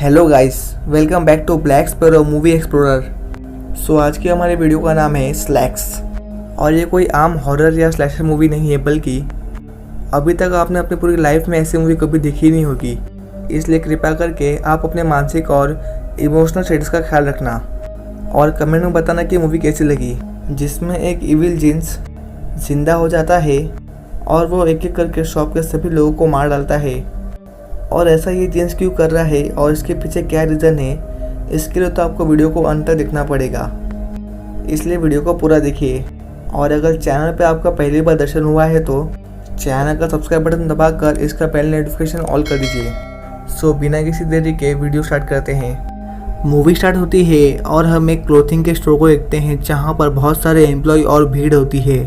Hello guys, welcome back to black sparrow movie explorer. So आज की हमारे video का नाम है स्लैक्स और ये कोई आम हॉरर या स्लैशर मूवी नहीं है, बल्कि अभी तक आपने अपनी पूरी लाइफ में ऐसी मूवी कभी देखी नहीं होगी। इसलिए कृपया करके आप अपने मानसिक और इमोशनल स्टेटस का ख्याल रखना और कमेंट में बताना कि मूवी कैसी लगी, जिसमें एक इविल जिन्स जिंदा हो जाता है और वो एक एक करके शॉप के सभी लोगों को मार डालता है। और ऐसा ये जिन्स क्यों कर रहा है और इसके पीछे क्या रीज़न है, इसके लिए तो आपको वीडियो को अंत तक देखना पड़ेगा। इसलिए वीडियो को पूरा देखिए और अगर चैनल पे आपका पहली बार दर्शन हुआ है तो चैनल का सब्सक्राइब बटन दबाकर इसका पहले नोटिफिकेशन ऑल कर दीजिए। सो बिना किसी देरी के वीडियो स्टार्ट करते हैं। मूवी स्टार्ट होती है और हम एक क्लोथिंग के स्टोर को देखते हैं जहाँ पर बहुत सारे एम्प्लॉय और भीड़ होती है,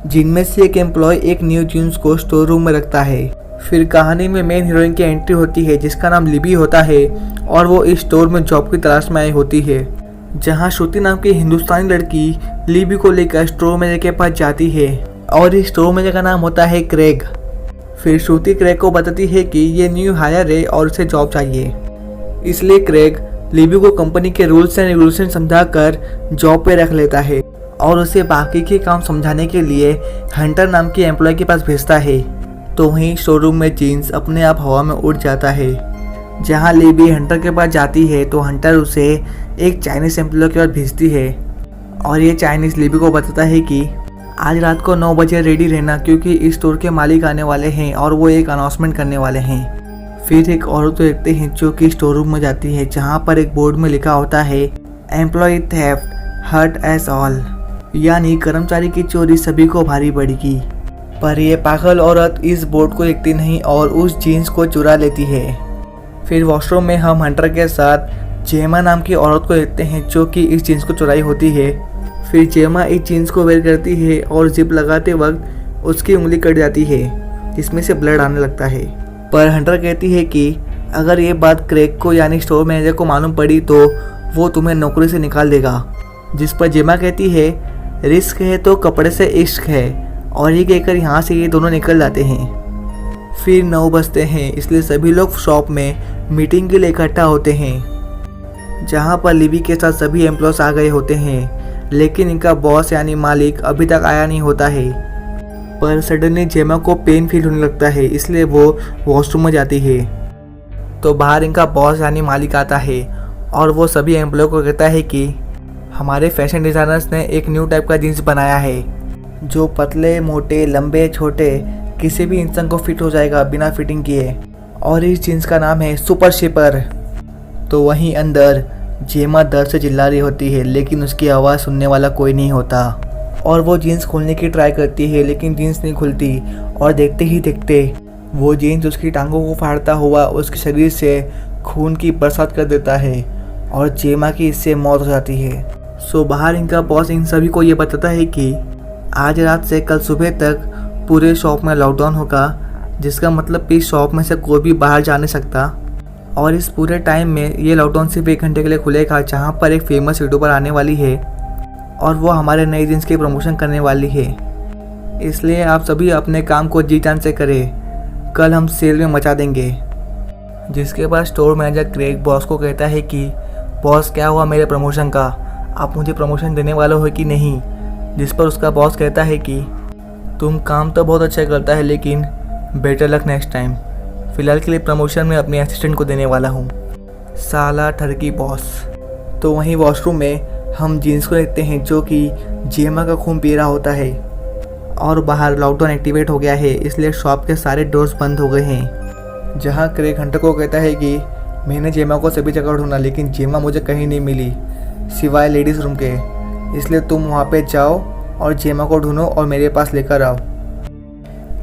जिनमें से एक एम्प्लॉय एक न्यू जीन्स को स्टोर रूम में रखता है। फिर कहानी में मेन हीरोइन की एंट्री होती है जिसका नाम लिबी होता है और वो इस स्टोर में जॉब की तलाश में आई होती है, जहाँ श्रुति नाम की हिंदुस्तानी लड़की लिबी को लेकर स्टोर मैनेजर के पास जाती है और इस स्टोर मैनेजर का नाम होता है क्रेग। फिर श्रुति क्रेग को बताती है कि ये न्यू हायर है और उसे जॉब चाहिए। इसलिए क्रेग लिबी को कंपनी के रूल्स एंड रेगुलेशन समझाकर जॉब पे रख लेता है और उसे बाकी के काम समझाने के लिए हंटर नाम की एम्प्लॉय के पास भेजता है। तो वहीं शोरूम में जीन्स अपने आप हवा में उड़ जाता है। जहां लिबी हंटर के पास जाती है तो हंटर उसे एक चाइनीज एम्प्लॉय के पास भेजती है और ये चाइनीज लिबी को बताता है कि आज रात को 9 बजे रेडी रहना, क्योंकि इस स्टोर के मालिक आने वाले हैं और वो एक अनाउंसमेंट करने वाले हैं। फिर एक औरत को देखते हैं जो कि स्टोर रूम में जाती है, जहाँ पर एक बोर्ड में लिखा होता है employee theft hurt us all, यानी कर्मचारी की चोरी सभी को भारी पड़ेगी। पर यह पागल औरत इस बोर्ड को देखती नहीं और उस जीन्स को चुरा लेती है। फिर वॉशरूम में हम हंटर के साथ जेमा नाम की औरत को देखते हैं जो कि इस जीन्स को चुराई होती है। फिर जेमा इस जीन्स को वेयर करती है और जिप लगाते वक्त उसकी उंगली कट जाती है जिसमें से ब्लड आने लगता है। पर हंटर कहती है कि अगर ये बात क्रेग को यानी स्टोर मैनेजर को मालूम पड़ी तो वो तुम्हें नौकरी से निकाल देगा। जिस पर जेमा कहती है रिस्क है तो कपड़े से इश्क है, और ये कहकर यहाँ से ये दोनों निकल जाते हैं। फिर 9 बजते हैं, इसलिए सभी लोग शॉप में मीटिंग के लिए इकट्ठा होते हैं, जहाँ पर लिबी के साथ सभी एम्प्लॉयज आ गए होते हैं, लेकिन इनका बॉस यानी मालिक अभी तक आया नहीं होता है। पर सडनली जेमा को पेन फील होने लगता है, इसलिए वो वॉशरूम में जाती है। तो बाहर इनका बॉस यानी मालिक आता है और वो सभी एम्प्लॉय को कहता है कि हमारे फैशन डिज़ाइनर्स ने एक न्यू टाइप का जीन्स बनाया है जो पतले मोटे लंबे छोटे किसी भी इंसान को फिट हो जाएगा बिना फिटिंग किए, और इस जीन्स का नाम है सुपर शिपर। तो वहीं अंदर जेमा दर्द से चिल्ला रही होती है, लेकिन उसकी आवाज़ सुनने वाला कोई नहीं होता और वो जीन्स खोलने की ट्राई करती है, लेकिन जीन्स नहीं खुलती और देखते ही देखते वो जीन्स उसकी टांगों को फाड़ता हुआ उसके शरीर से खून की बरसात कर देता है और जेमा की इससे मौत हो जाती है। सो बाहर इनका बॉस इन सभी को ये बताता है कि आज रात से कल सुबह तक पूरे शॉप में लॉकडाउन होगा, जिसका मतलब कि शॉप में से कोई भी बाहर जा नहीं सकता। और इस पूरे टाइम में ये लॉकडाउन सिर्फ 1 घंटे के लिए खुलेगा, जहाँ पर एक फेमस यूट्यूबर आने वाली है और वो हमारे नए जीन्स की प्रमोशन करने वाली है। इसलिए आप सभी अपने काम को जी जान से करें, कल हम सेल में मचा देंगे। जिसके बाद स्टोर मैनेजर क्रेग बॉस को कहता है कि बॉस क्या हुआ मेरे प्रमोशन का, आप मुझे प्रमोशन देने वाले हो कि नहीं। जिस पर उसका बॉस कहता है कि तुम काम तो बहुत अच्छा करता है, लेकिन बेटर लक नेक्स्ट टाइम। फिलहाल के लिए प्रमोशन में अपने असिस्टेंट को देने वाला हूँ। साला ठरकी बॉस। तो वहीं वॉशरूम में हम जीन्स को देखते हैं जो कि जेमा का खून पी रहा होता है और बाहर लॉकडाउन एक्टिवेट हो गया है, इसलिए शॉप के सारे डोर्स बंद हो गए हैं। जहाँ क्रेग हंटर को कहता है कि मैंने जेमा को सभी जगह ढूंढा, लेकिन जेमा मुझे कहीं नहीं मिली सिवाय लेडीज़ रूम के, इसलिए तुम वहाँ पे जाओ और जेमा को ढूंढो और मेरे पास लेकर आओ।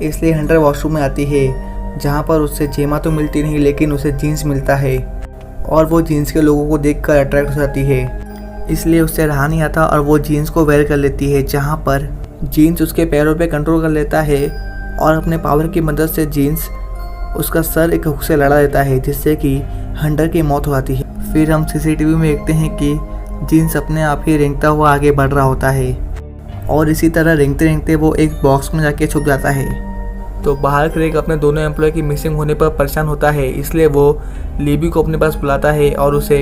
इसलिए हंटर वॉशरूम में आती है, जहाँ पर उससे जेमा तो मिलती नहीं, लेकिन उसे जीन्स मिलता है और वो जीन्स के लोगों को देखकर अट्रैक्ट हो जाती है। इसलिए उससे रहा नहीं आता और वो जीन्स को वेयर कर लेती है, जहाँ पर जीन्स उसके पैरों पे कंट्रोल कर लेता है और अपने पावर की मदद से जीन्स उसका सर एक हुक से लड़ा देता है, जिससे कि हंटर की मौत हो जाती है। फिर हम सीसीटीवी में देखते हैं कि जीन्स अपने आप ही रेंगता हुआ आगे बढ़ रहा होता है और इसी तरह रेंगते रेंगते वो एक बॉक्स में जाके छुप जाता है। तो बाहर क्रेग अपने दोनों एम्प्लॉय की मिसिंग होने पर परेशान होता है, इसलिए वो लीबी को अपने पास बुलाता है और उसे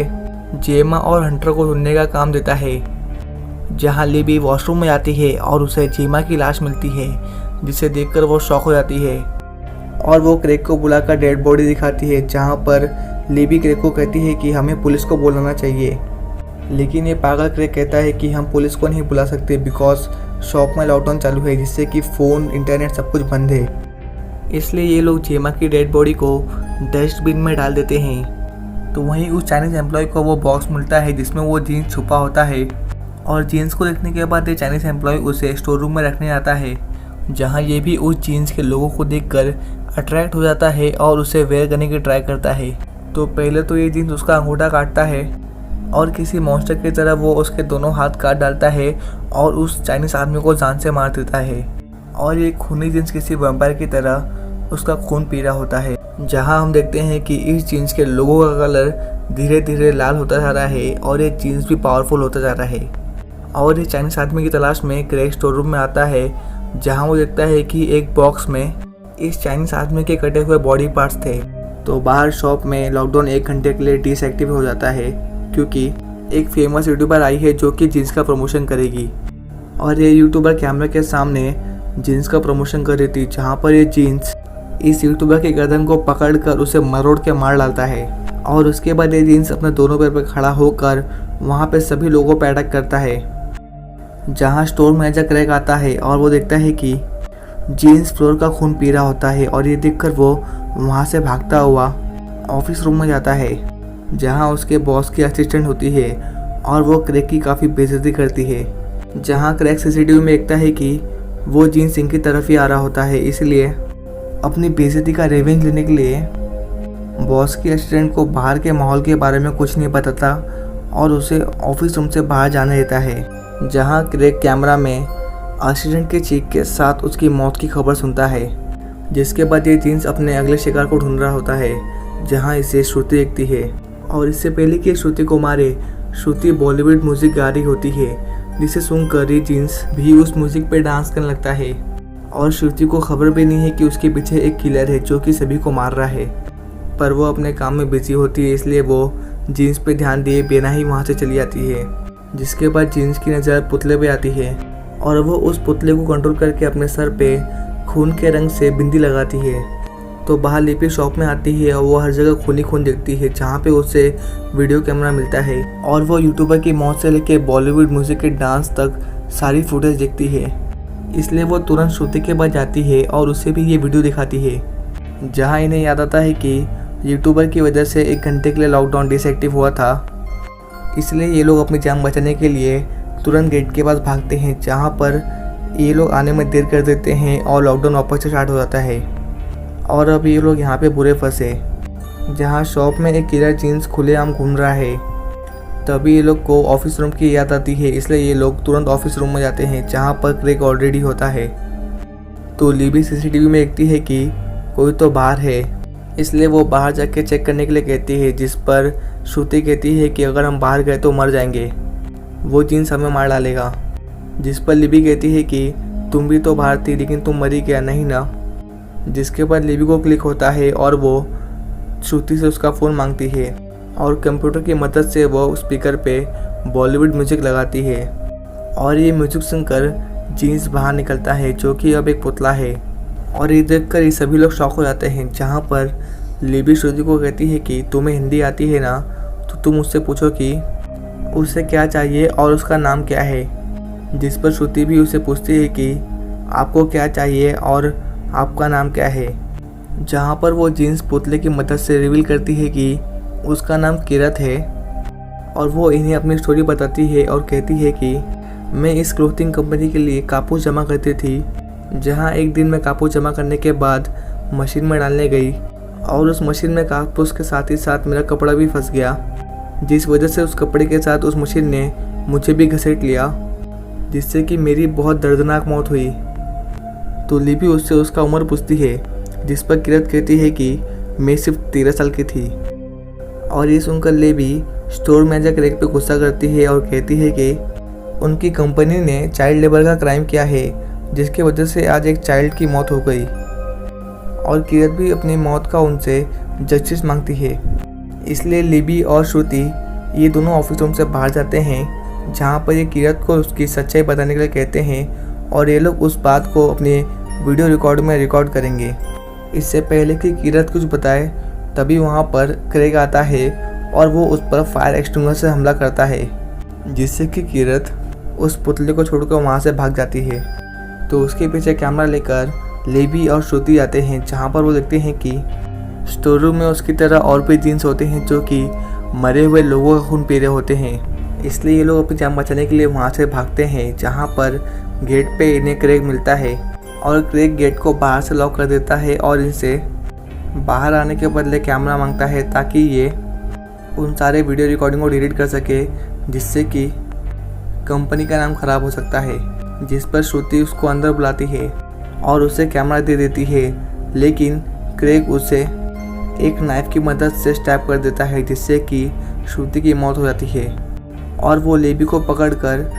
जेमा और हंटर को ढूंढने का काम देता है। जहां लीबी वॉशरूम में आती है और उसे जेमा की लाश मिलती है, जिसे देखकर वो शॉक हो जाती है और वो क्रेग को बुलाकर डेड बॉडी दिखाती है, जहां पर लीबी क्रेग को कहती है कि हमें पुलिस को बुलाना चाहिए। लेकिन ये पागल क्रेग कहता है कि हम पुलिस को नहीं बुला सकते बिकॉज शॉप में लॉकडाउन चालू है, जिससे कि फ़ोन, इंटरनेट सब कुछ बंद है। इसलिए ये लोग जेमा की डेड बॉडी को डस्टबिन में डाल देते हैं। तो वहीं उस चाइनीज़ एम्प्लॉय को वो बॉक्स मिलता है जिसमें वो जीन्स छुपा होता है, और जीन्स को देखने के बाद ये चाइनीज़ एम्प्लॉय उसे स्टोर रूम में रखने आता है, जहाँ ये भी उस जीन्स के लोगों को देखकर अट्रैक्ट हो जाता है और उसे वेयर करने की ट्राई करता है। तो पहले तो ये जीन्स उसका अंगूठा काटता है और किसी मॉन्स्टर की तरह वो उसके दोनों हाथ काट डालता है और उस चाइनीज़ आदमी को जान से मार देता है। और ये खूनी जीन्स किसी वैम्पायर की तरह उसका खून पी रहा होता है, जहां हम देखते हैं कि इस जीन्स के लोगों का कलर धीरे धीरे लाल होता जा रहा है और ये जीन्स भी पावरफुल होता जा रहा है। और ये चाइनीज़ आदमी की तलाश में क्रेग स्टोर रूम में आता है, जहाँ वो देखता है कि एक बॉक्स में इस चाइनीज़ आदमी के कटे हुए बॉडी पार्ट्स थे। तो बाहर शॉप में लॉकडाउन 1 घंटे के लिए डिसएक्टिव हो जाता है, क्योंकि एक फेमस यूट्यूबर आई है जो कि जीन्स का प्रमोशन करेगी। और ये यूट्यूबर कैमरा के सामने जीन्स का प्रमोशन कर रही थी, जहाँ पर ये जीन्स इस यूट्यूबर के गर्दन को पकड़कर उसे मरोड़ के मार डालता है। और उसके बाद ये जीन्स अपने दोनों पैर पर खड़ा होकर वहाँ पे सभी लोगों पर अटैक करता है, जहाँ स्टोर मैनेजर क्रेग आता है और वो देखता है कि जीन्स फ्लोर का खून पी रहा होता है। और ये देखकर वो वहाँ से भागता हुआ ऑफिस रूम में जाता है, जहाँ उसके बॉस की असिस्टेंट होती है और वो क्रेग की काफ़ी बेइज्जती करती है। जहाँ क्रेग सीसीटीवी में देखता है कि वो जीन्स इनकी तरफ ही आ रहा होता है, इसलिए अपनी बेइज्जती का रिवेंज लेने के लिए बॉस की असिस्टेंट को बाहर के माहौल के बारे में कुछ नहीं बताता और उसे ऑफिस रूम से बाहर जाने देता है, जहाँ क्रेग कैमरा में असिस्टेंट के चीख के साथ उसकी मौत की खबर सुनता है। जिसके बाद ये जीन्स अपने अगले शिकार को ढूंढ रहा होता है, जहाँ इसे श्रुति देखती है। और इससे पहले कि श्रुति को मारे, श्रुति बॉलीवुड म्यूजिक गा रही होती है, जिसे सुनकर ये जीन्स भी उस म्यूजिक पे डांस करने लगता है। और श्रुति को खबर भी नहीं है कि उसके पीछे एक किलर है जो कि सभी को मार रहा है, पर वो अपने काम में बिजी होती है, इसलिए वो जीन्स पे ध्यान दिए बिना ही वहाँ से चली जाती है। जिसके बाद जीन्स की नज़र पुतले पे आती है और वो उस पुतले को कंट्रोल करके अपने सर पे खून के रंग से बिंदी लगाती है। तो बाहर लिपि शॉप में आती है और वो हर जगह खून ही खून देखती है, जहाँ पे उसे वीडियो कैमरा मिलता है और वो यूट्यूबर की मौत से लेके बॉलीवुड म्यूजिक के डांस तक सारी फुटेज देखती है। इसलिए वो तुरंत श्रुति के पास जाती है और उसे भी ये वीडियो दिखाती है, जहाँ इन्हें याद आता है कि यूट्यूबर की वजह से 1 घंटे के लिए लॉकडाउन डिसएक्टिव हुआ था। इसलिए ये लोग अपनी जान बचाने के लिए तुरंत गेट के पास भागते हैं, जहाँ पर ये लोग आने में देर कर देते हैं और लॉकडाउन वापस से स्टार्ट हो जाता है। और अब ये लोग यहाँ पे बुरे फंसे, जहाँ शॉप में एक किलर जीन्स खुलेआम घूम रहा है। तभी ये लोग को ऑफिस रूम की याद आती है, इसलिए ये लोग तुरंत ऑफिस रूम में जाते हैं, जहाँ पर क्रेग ऑलरेडी होता है। तो लीबी सीसीटीवी में देखती है कि कोई तो बाहर है, इसलिए वो बाहर जाके चेक करने के लिए कहती है, जिस पर श्रुति कहती है कि अगर हम बाहर गए तो मर जाएंगे, वो जीन्स हमें मार डालेगा। जिस पर लिबी कहती है कि तुम भी तो बाहर थी लेकिन तुम मरी क्या नहीं ना। जिसके बाद लिबी को क्लिक होता है और वो श्रुति से उसका फ़ोन मांगती है और कंप्यूटर की मदद से वो स्पीकर पे बॉलीवुड म्यूजिक लगाती है। और ये म्यूजिक सुनकर जीन्स बाहर निकलता है, जो कि अब एक पुतला है। और ये देखकर ये सभी लोग शॉक हो जाते हैं, जहाँ पर लिबी श्रुति को कहती है कि तुम्हें हिंदी आती है ना, तो तुम उससे पूछो कि उसे क्या चाहिए और उसका नाम क्या है। जिस पर श्रुति भी उसे पूछती है कि आपको क्या चाहिए और आपका नाम क्या है, जहाँ पर वो जीन्स पुतले की मदद से रिवील करती है कि उसका नाम किरत है। और वो इन्हें अपनी स्टोरी बताती है और कहती है कि मैं इस क्लोथिंग कंपनी के लिए कापूस जमा करती थी, जहाँ एक दिन मैं कापूस जमा करने के बाद मशीन में डालने गई और उस मशीन में कापूस के साथ ही साथ मेरा कपड़ा भी फंस गया, जिस वजह से उस कपड़े के साथ उस मशीन ने मुझे भी घसीट लिया, जिससे कि मेरी बहुत दर्दनाक मौत हुई। तो लिबी उससे उसका उम्र पूछती है, जिस पर किरत कहती है कि मैं सिर्फ 13 साल की थी। और ये सुनकर लिबी स्टोर मैनेजर क्रेग पे गुस्सा करती है और कहती है कि उनकी कंपनी ने चाइल्ड लेबर का क्राइम किया है, जिसकी वजह से आज एक चाइल्ड की मौत हो गई। और किरत भी अपनी मौत का उनसे जस्टिस मांगती है। इसलिए लिबी और श्रुति ये दोनों ऑफिस रूम से बाहर जाते हैं, जहाँ पर ये किरत को उसकी सच्चाई बताने के लिए कहते हैं और ये लोग उस बात को अपने वीडियो रिकॉर्ड में रिकॉर्ड करेंगे। इससे पहले कि किरत कुछ बताए तभी वहाँ पर क्रेग आता है और वो उस पर फायर एक्सटिंग्विशर से हमला करता है, जिससे कि किरत उस पुतले को छोड़कर वहाँ से भाग जाती है। तो उसके पीछे कैमरा लेकर लिबी और श्रुति आते हैं, जहाँ पर वो देखते हैं कि स्टोर रूम में उसकी तरह और भी जीन्स होते हैं जो कि मरे हुए लोगों का खून पी रहे होते हैं। इसलिए ये लोग अपनी जान बचाने के लिए वहाँ से भागते हैं, जहाँ पर गेट पे इन्हें क्रेग मिलता है और क्रेग गेट को बाहर से लॉक कर देता है और इनसे बाहर आने के बदले कैमरा मांगता है ताकि ये उन सारे वीडियो रिकॉर्डिंग को डिलीट कर सके, जिससे कि कंपनी का नाम ख़राब हो सकता है। जिस पर श्रुति उसको अंदर बुलाती है और उसे कैमरा दे देती है, लेकिन क्रेग उसे एक नाइफ की मदद से स्टैब कर देता है, जिससे कि श्रुति की मौत हो जाती है और वो लेबी को पकड़कर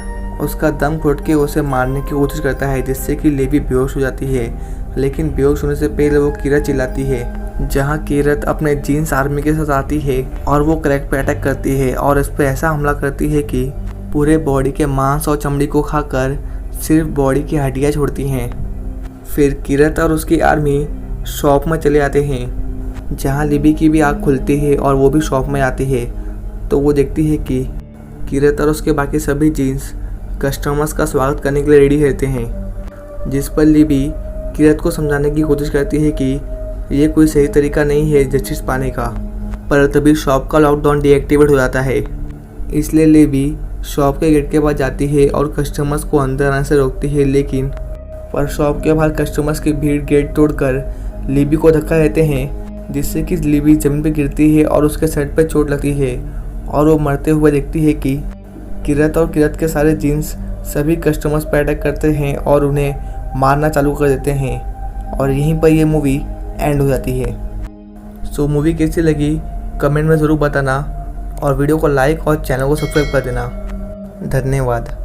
उसका दम घोट के उसे मारने की कोशिश करता है, जिससे कि लेबी बेहोश हो जाती है। लेकिन बेहोश होने से पहले वो किरत चिल्लाती है, जहाँ किरत अपने जीन्स आर्मी के साथ आती है और वो क्रेग पे अटैक करती है और इस पर ऐसा हमला करती है कि पूरे बॉडी के मांस और चमड़ी को खाकर सिर्फ बॉडी की हड्डियाँ छोड़ती हैं। फिर किरत और उसकी आर्मी शॉप में चले आते हैं, जहाँ लिबी की भी आँख खुलती है और वो भी शॉप में आती है। तो वो देखती है कि किरत और उसके बाकी सभी जीन्स कस्टमर्स का स्वागत करने के लिए रेडी रहते हैं, जिस पर लिबी किरत को समझाने की कोशिश करती है कि ये कोई सही तरीका नहीं है जस्टिस पाने का। पर तभी शॉप का लॉकडाउन डीएक्टिवेट हो जाता है, इसलिए लिबी शॉप के गेट के पास जाती है और कस्टमर्स को अंदर आने से रोकती है। लेकिन पर शॉप के बाहर कस्टमर्स की भीड़ गेट तोड़कर लिबी को धक्का देते हैं, जिससे कि लिबी ज़मीन पर गिरती है और उसके सर पर चोट लगती है और वो मरते हुए देखती है कि किरत और किरत के सारे जीन्स सभी कस्टमर्स पर अटैक करते हैं और उन्हें मारना चालू कर देते हैं और यहीं पर ये मूवी एंड हो जाती है। सो मूवी कैसी लगी कमेंट में ज़रूर बताना और वीडियो को लाइक और चैनल को सब्सक्राइब कर देना। धन्यवाद।